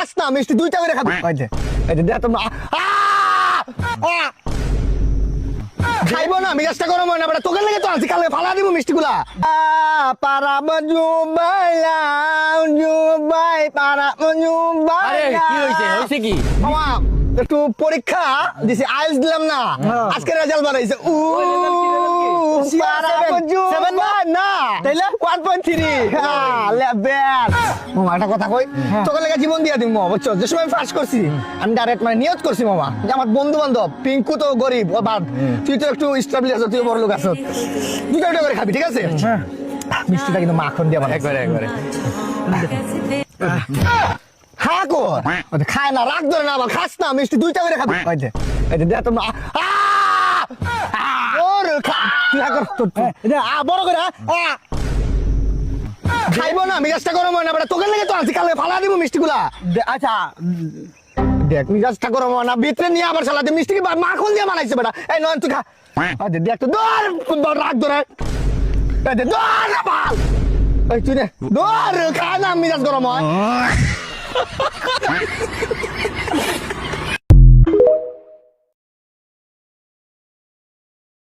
খাস না মিষ্টি দুইটা করে খাবি এই যে দেখ তোমরা খাইবো না মিজাজটা গরম হয় না বেটা তোকে লেগে তো আনছি কালকে ফালা দিব মিষ্টিগুলা পারাব জুবাই পারাব জুবাই কি হইছে কি মামা একটু পরীক্ষা দিছি আইএলটিএস দিলাম না আজকে রেজাল্ট বানাইছে পারাব জুবাই না তাইলে 1.3 মামা একটা কথা কই তোকে লেগে জীবন দিয়া দিম মামা বুঝছো যে সময় ফার্স্ট করছি আমি ডাইরেক্ট মানে নিয়ত করছি মামা যে আমার বন্ধু বান্ধব পিঙ্কু তো গরিব ও বাদ তুই তো একটু স্টাবলিশ আছো তুই বড় লোক আছো দুইটা করে খাবি ঠিক আছে মিষ্টিটা কিন্তু মাখন দিয়ে বানাই একবারে খা কর খায় না রাগ ধরে না আবার খাস না মিষ্টি দুইটা করে খাবি এই যে দেখ তোমরা বড় করে খাইবো না মিজাজটা গরম হয় না বেটা তোকে লেগে তো আনছি কালকে ফালা দিব মিষ্টিগুলা আচ্ছা দেখ মিজাজটা গরম হয় না ভিতরে নিয়ে আবার সালাতে মিষ্টি কি মাখন দিয়ে বানাইছে বেটা এই নয়ন তুই খা দেখ তো দর রাগ ধরে দর না পাল তুই দর খা না মিজাজ গরম হয়